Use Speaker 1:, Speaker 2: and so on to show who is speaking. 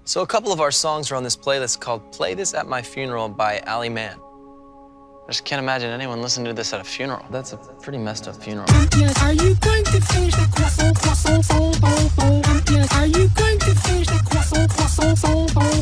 Speaker 1: So a couple of our songs are on this playlist called Play This at My Funeral by Ali Mann. I just can't imagine anyone listening to this at a funeral. That's a pretty messed up funeral.
Speaker 2: Yes, are you going to finish the croissant? Yes, are you going to finish the croissant?